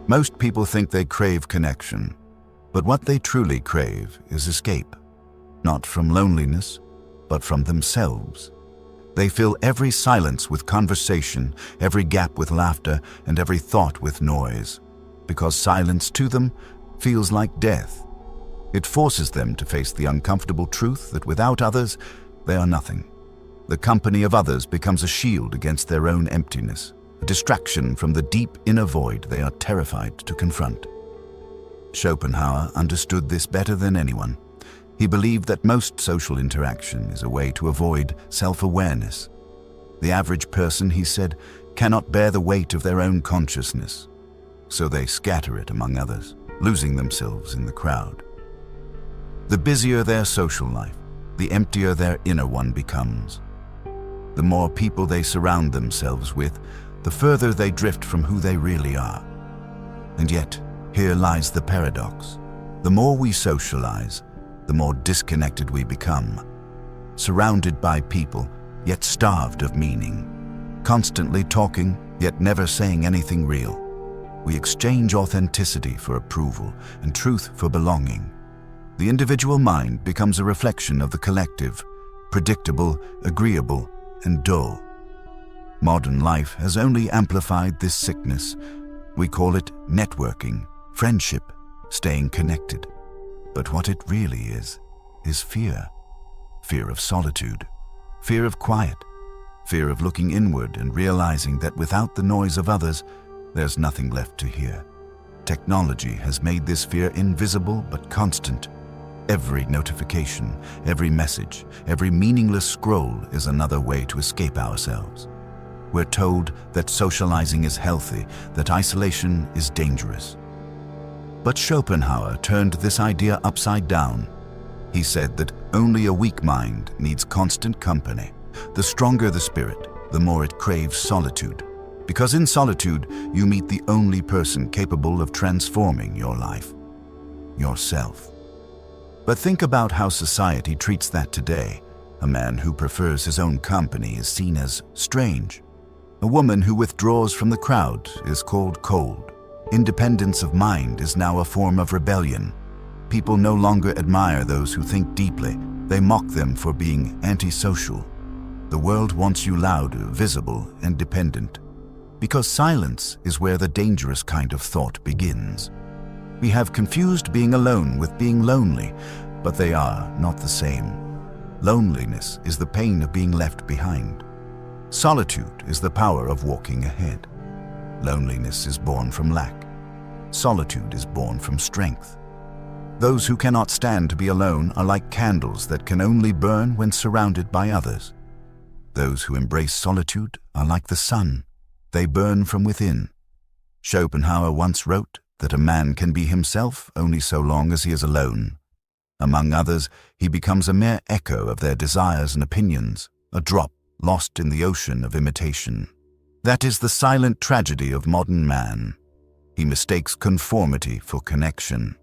Most people think they crave connection, but what they truly crave is escape, not from loneliness, but from themselves. They fill every silence with conversation, every gap with laughter, and every thought with noise, because silence to them feels like death. It forces them to face the uncomfortable truth that without others, they are nothing. The company of others becomes a shield against their own emptiness, a distraction from the deep inner void they are terrified to confront. Schopenhauer understood this better than anyone. He believed that most social interaction is a way to avoid self-awareness. The average person, he said, cannot bear the weight of their own consciousness, so they scatter it among others, losing themselves in the crowd. The busier their social life, the emptier their inner one becomes. The more people they surround themselves with, the further they drift from who they really are. And yet, here lies the paradox. The more we socialize, the more disconnected we become. Surrounded by people, yet starved of meaning. Constantly talking, yet never saying anything real. We exchange authenticity for approval and truth for belonging. The individual mind becomes a reflection of the collective, predictable, agreeable, and dull. Modern life has only amplified this sickness. We call it networking, friendship, staying connected. But what it really is fear. Fear of solitude, fear of quiet, fear of looking inward and realizing that without the noise of others, there's nothing left to hear. Technology has made this fear invisible but constant. Every notification, every message, every meaningless scroll is another way to escape ourselves. We're told that socializing is healthy, that isolation is dangerous. But Schopenhauer turned this idea upside down. He said that only a weak mind needs constant company. The stronger the spirit, the more it craves solitude. Because in solitude, you meet the only person capable of transforming your life, yourself. But think about how society treats that today. A man who prefers his own company is seen as strange. A woman who withdraws from the crowd is called cold. Independence of mind is now a form of rebellion. People no longer admire those who think deeply. They mock them for being antisocial. The world wants you loud, visible, and dependent. Because silence is where the dangerous kind of thought begins. We have confused being alone with being lonely, but they are not the same. Loneliness is the pain of being left behind. Solitude is the power of walking ahead. Loneliness is born from lack. Solitude is born from strength. Those who cannot stand to be alone are like candles that can only burn when surrounded by others. Those who embrace solitude are like the sun. They burn from within. Schopenhauer once wrote that a man can be himself only so long as he is alone. Among others, he becomes a mere echo of their desires and opinions, a drop lost in the ocean of imitation. That is the silent tragedy of modern man. He mistakes conformity for connection.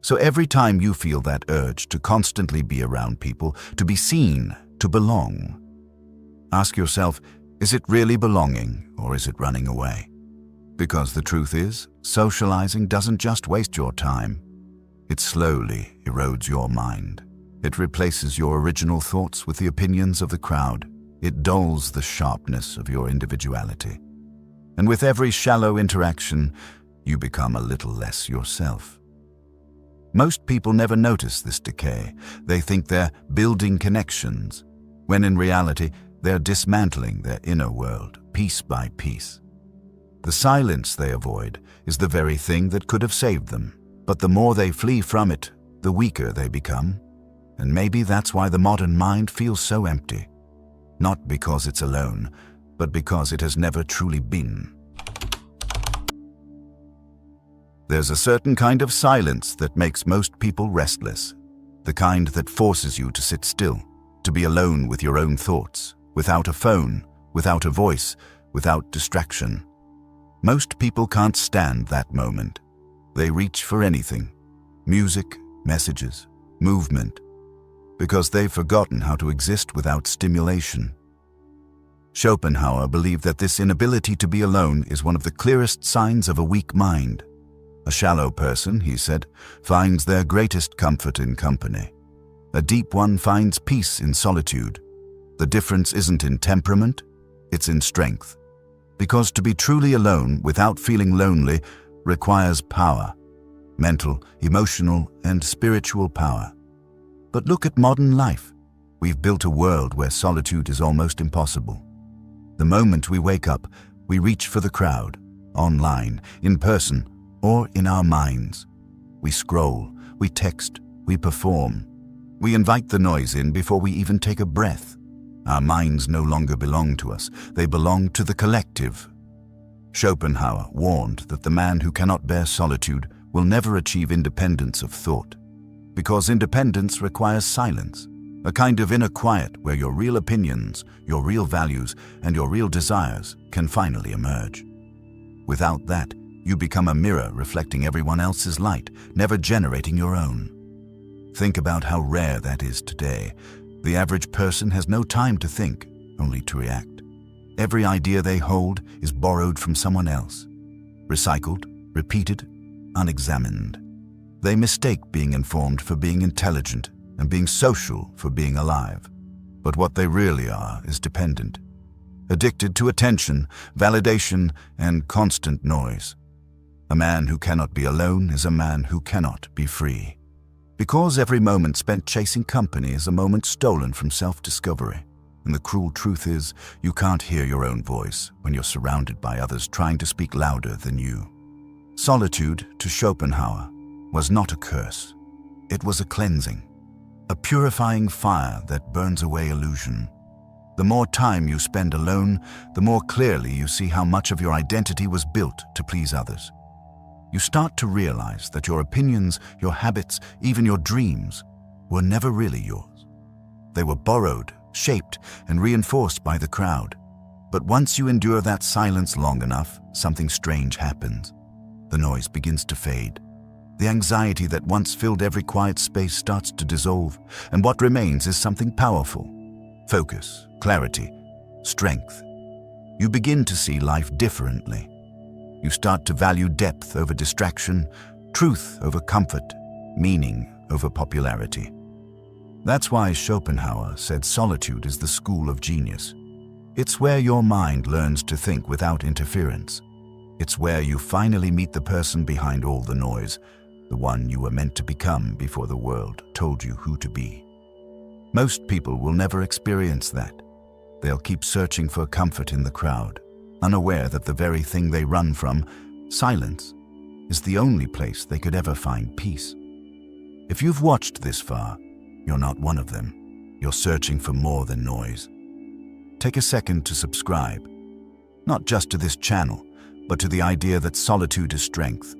So every time you feel that urge to constantly be around people, to be seen, to belong, ask yourself, is it really belonging or is it running away? Because the truth is, socializing doesn't just waste your time. It slowly erodes your mind. It replaces your original thoughts with the opinions of the crowd. It dulls the sharpness of your individuality. And with every shallow interaction, you become a little less yourself. Most people never notice this decay. They think they're building connections, when in reality, they're dismantling their inner world, piece by piece. The silence they avoid is the very thing that could have saved them. But the more they flee from it, the weaker they become. And maybe that's why the modern mind feels so empty. Not because it's alone, but because it has never truly been. There's a certain kind of silence that makes most people restless. The kind that forces you to sit still, to be alone with your own thoughts, without a phone, without a voice, without distraction. Most people can't stand that moment. They reach for anything, music, messages, movement, because they've forgotten how to exist without stimulation. Schopenhauer believed that this inability to be alone is one of the clearest signs of a weak mind. A shallow person, he said, finds their greatest comfort in company. A deep one finds peace in solitude. The difference isn't in temperament, it's in strength. Because to be truly alone without feeling lonely requires power, mental, emotional, and spiritual power. But look at modern life. We've built a world where solitude is almost impossible. The moment we wake up, we reach for the crowd, online, in person, or in our minds. We scroll, we text, we perform. We invite the noise in before we even take a breath. Our minds no longer belong to us, they belong to the collective. Schopenhauer warned that the man who cannot bear solitude will never achieve independence of thought, because independence requires silence, a kind of inner quiet where your real opinions, your real values, and your real desires can finally emerge. Without that, you become a mirror reflecting everyone else's light, never generating your own. Think about how rare that is today. The average person has no time to think, only to react. Every idea they hold is borrowed from someone else, recycled, repeated, unexamined. They mistake being informed for being intelligent and being social for being alive. But what they really are is dependent, addicted to attention, validation, and constant noise. A man who cannot be alone is a man who cannot be free. Because every moment spent chasing company is a moment stolen from self-discovery. And the cruel truth is, you can't hear your own voice when you're surrounded by others trying to speak louder than you. Solitude, to Schopenhauer, was not a curse. It was a cleansing, a purifying fire that burns away illusion. The more time you spend alone, the more clearly you see how much of your identity was built to please others. You start to realize that your opinions, your habits, even your dreams were never really yours. They were borrowed, shaped, and reinforced by the crowd. But once you endure that silence long enough, something strange happens. The noise begins to fade. The anxiety that once filled every quiet space starts to dissolve, and what remains is something powerful. Focus, clarity, strength. You begin to see life differently. You start to value depth over distraction, truth over comfort, meaning over popularity. That's why Schopenhauer said solitude is the school of genius. It's where your mind learns to think without interference. It's where you finally meet the person behind all the noise, the one you were meant to become before the world told you who to be. Most people will never experience that. They'll keep searching for comfort in the crowd, unaware that the very thing they run from, silence, is the only place they could ever find peace. If you've watched this far, you're not one of them. You're searching for more than noise. Take a second to subscribe, not just to this channel, but to the idea that solitude is strength.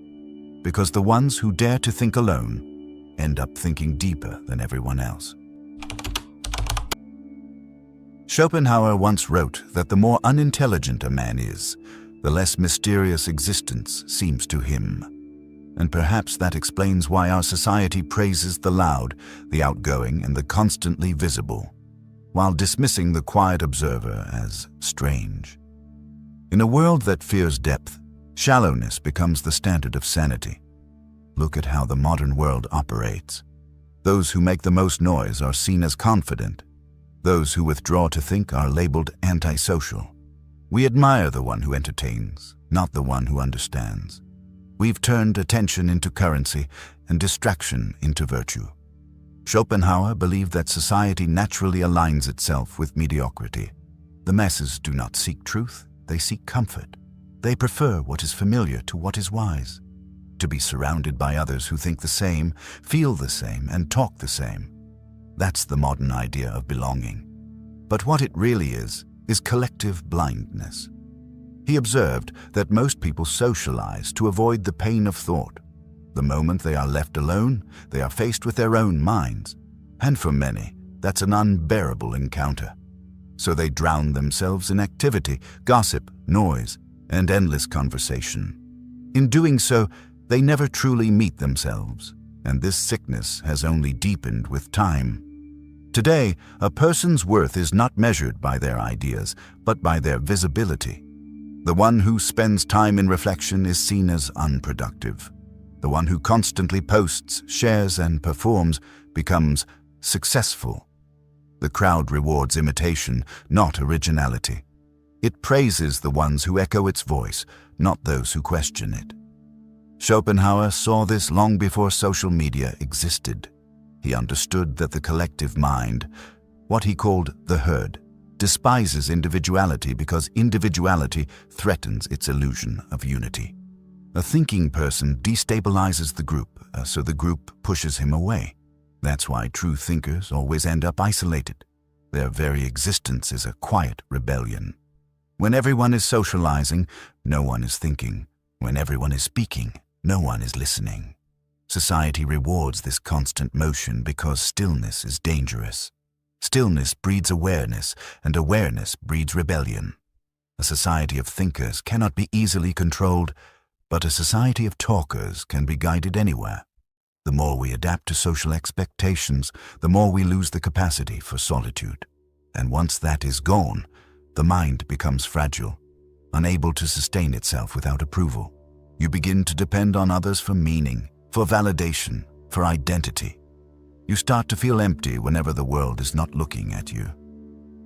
Because the ones who dare to think alone end up thinking deeper than everyone else. Schopenhauer once wrote that the more unintelligent a man is, the less mysterious existence seems to him. And perhaps that explains why our society praises the loud, the outgoing, and the constantly visible, while dismissing the quiet observer as strange. In a world that fears depth, shallowness becomes the standard of sanity. Look at how the modern world operates. Those who make the most noise are seen as confident. Those who withdraw to think are labeled antisocial. We admire the one who entertains, not the one who understands. We've turned attention into currency and distraction into virtue. Schopenhauer believed that society naturally aligns itself with mediocrity. The masses do not seek truth, they seek comfort. They prefer what is familiar to what is wise. To be surrounded by others who think the same, feel the same, and talk the same. That's the modern idea of belonging. But what it really is collective blindness. He observed that most people socialize to avoid the pain of thought. The moment they are left alone, they are faced with their own minds. And for many, that's an unbearable encounter. So they drown themselves in activity, gossip, noise, and endless conversation. In doing so, they never truly meet themselves, and this sickness has only deepened with time. Today, a person's worth is not measured by their ideas, but by their visibility. The one who spends time in reflection is seen as unproductive. The one who constantly posts, shares, and performs becomes successful. The crowd rewards imitation, not originality. It praises the ones who echo its voice, not those who question it. Schopenhauer saw this long before social media existed. He understood that the collective mind, what he called the herd, despises individuality because individuality threatens its illusion of unity. A thinking person destabilizes the group, so the group pushes him away. That's why true thinkers always end up isolated. Their very existence is a quiet rebellion. When everyone is socializing, no one is thinking. When everyone is speaking, no one is listening. Society rewards this constant motion because stillness is dangerous. Stillness breeds awareness, and awareness breeds rebellion. A society of thinkers cannot be easily controlled, but a society of talkers can be guided anywhere. The more we adapt to social expectations, the more we lose the capacity for solitude. And once that is gone, the mind becomes fragile, unable to sustain itself without approval. You begin to depend on others for meaning, for validation, for identity. You start to feel empty whenever the world is not looking at you.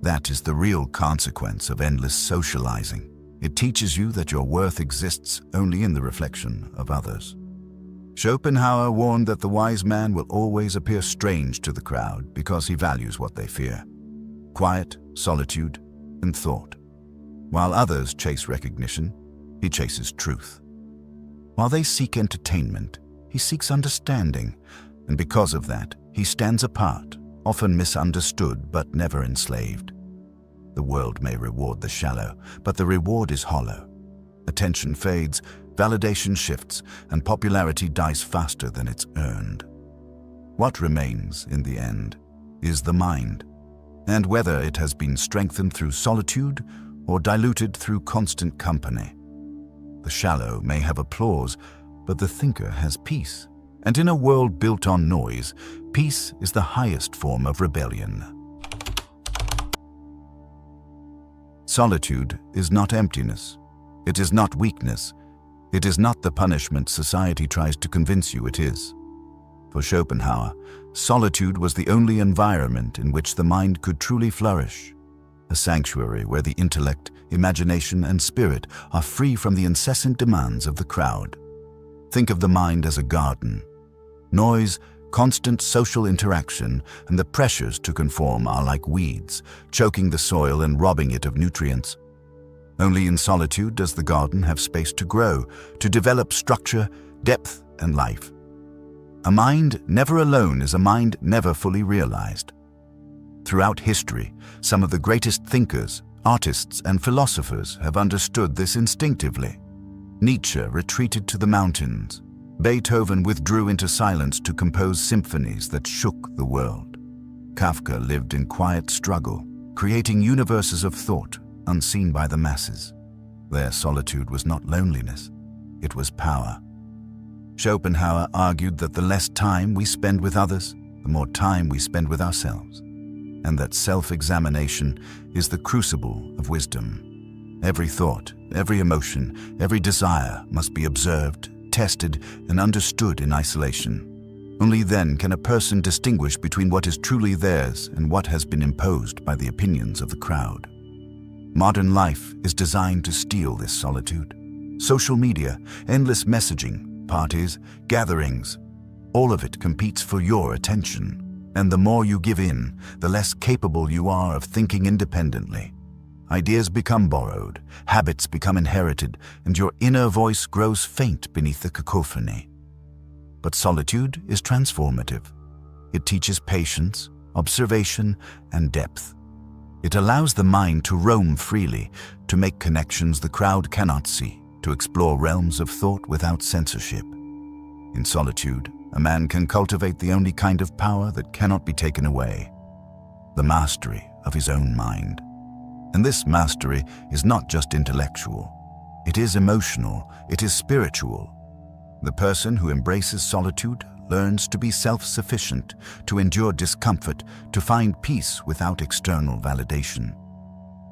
That is the real consequence of endless socializing. It teaches you that your worth exists only in the reflection of others. Schopenhauer warned that the wise man will always appear strange to the crowd because he values what they fear: quiet, solitude, and thought. While others chase recognition, he chases truth. While they seek entertainment, he seeks understanding, and because of that, he stands apart, often misunderstood but never enslaved. The world may reward the shallow, but the reward is hollow. Attention fades, validation shifts, and popularity dies faster than it's earned. What remains, in the end, is the mind, and whether it has been strengthened through solitude or diluted through constant company. The shallow may have applause, but the thinker has peace. And in a world built on noise, peace is the highest form of rebellion. Solitude is not emptiness. It is not weakness. It is not the punishment society tries to convince you it is. For Schopenhauer, solitude was the only environment in which the mind could truly flourish. A sanctuary where the intellect, imagination, and spirit are free from the incessant demands of the crowd. Think of the mind as a garden. Noise, constant social interaction, and the pressures to conform are like weeds, choking the soil and robbing it of nutrients. Only in solitude does the garden have space to grow, to develop structure, depth, and life. A mind never alone is a mind never fully realized. Throughout history, some of the greatest thinkers, artists, and philosophers have understood this instinctively. Nietzsche retreated to the mountains. Beethoven withdrew into silence to compose symphonies that shook the world. Kafka lived in quiet struggle, creating universes of thought unseen by the masses. Their solitude was not loneliness, it was power. Schopenhauer argued that the less time we spend with others, the more time we spend with ourselves, and that self-examination is the crucible of wisdom. Every thought, every emotion, every desire must be observed, tested, and understood in isolation. Only then can a person distinguish between what is truly theirs and what has been imposed by the opinions of the crowd. Modern life is designed to steal this solitude. Social media, endless messaging, parties, gatherings, all of it competes for your attention. And the more you give in, the less capable you are of thinking independently. Ideas become borrowed, habits become inherited, and your inner voice grows faint beneath the cacophony. But solitude is transformative. It teaches patience, observation, and depth. It allows the mind to roam freely, to make connections the crowd cannot see, to explore realms of thought without censorship. In solitude, a man can cultivate the only kind of power that cannot be taken away: the mastery of his own mind. And this mastery is not just intellectual. It is emotional, it is spiritual. The person who embraces solitude learns to be self-sufficient, to endure discomfort, to find peace without external validation.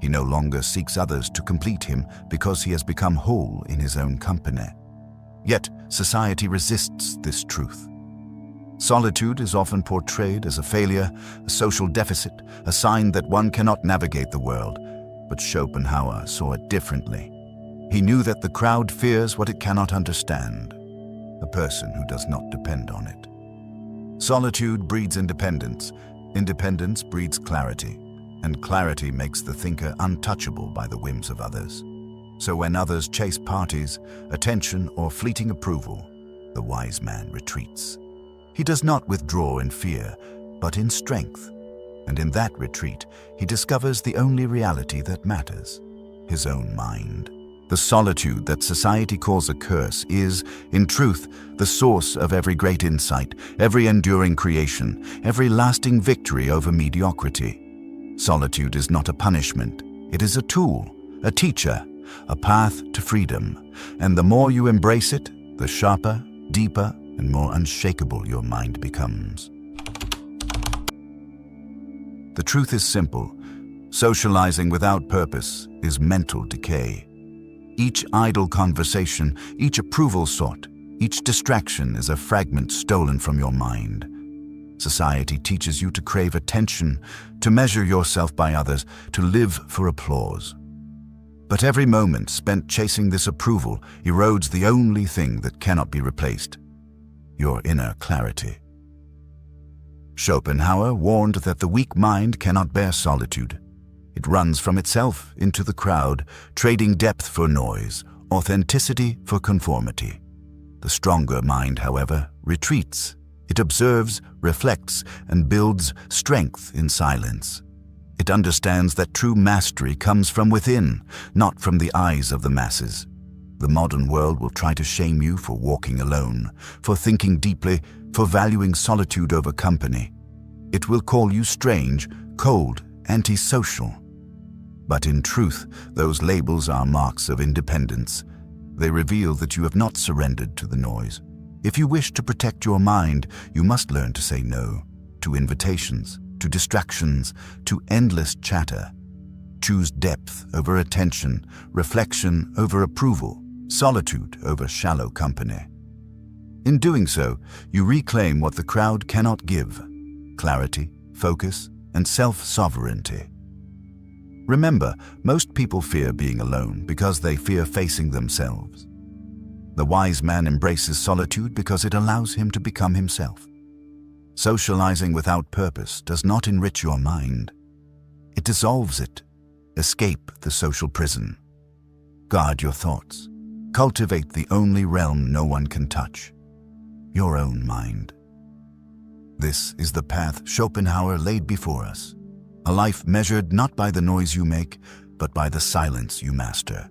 He no longer seeks others to complete him because he has become whole in his own company. Yet, society resists this truth. Solitude is often portrayed as a failure, a social deficit, a sign that one cannot navigate the world. But Schopenhauer saw it differently. He knew that the crowd fears what it cannot understand, a person who does not depend on it. Solitude breeds independence, independence breeds clarity, and clarity makes the thinker untouchable by the whims of others. So when others chase parties, attention, or fleeting approval, the wise man retreats. He does not withdraw in fear, but in strength. And in that retreat, he discovers the only reality that matters, his own mind. The solitude that society calls a curse is, in truth, the source of every great insight, every enduring creation, every lasting victory over mediocrity. Solitude is not a punishment. It is a tool, a teacher, a path to freedom. And the more you embrace it, the sharper, deeper, and more unshakable your mind becomes. The truth is simple. Socializing without purpose is mental decay. Each idle conversation, each approval sought, each distraction is a fragment stolen from your mind. Society teaches you to crave attention, to measure yourself by others, to live for applause. But every moment spent chasing this approval erodes the only thing that cannot be replaced: your inner clarity. Schopenhauer warned that the weak mind cannot bear solitude. It runs from itself into the crowd, trading depth for noise, authenticity for conformity. The stronger mind, however, retreats. It observes, reflects, and builds strength in silence. It understands that true mastery comes from within, not from the eyes of the masses. The modern world will try to shame you for walking alone, for thinking deeply, for valuing solitude over company. It will call you strange, cold, antisocial. But in truth, those labels are marks of independence. They reveal that you have not surrendered to the noise. If you wish to protect your mind, you must learn to say no to invitations, to distractions, to endless chatter. Choose depth over attention, reflection over approval, solitude over shallow company. In doing so, you reclaim what the crowd cannot give: clarity, focus, and self-sovereignty. Remember, most people fear being alone because they fear facing themselves. The wise man embraces solitude because it allows him to become himself. Socializing without purpose does not enrich your mind. It dissolves it. Escape the social prison. Guard your thoughts. Cultivate the only realm no one can touch: your own mind. This is the path Schopenhauer laid before us. A life measured not by the noise you make, but by the silence you master.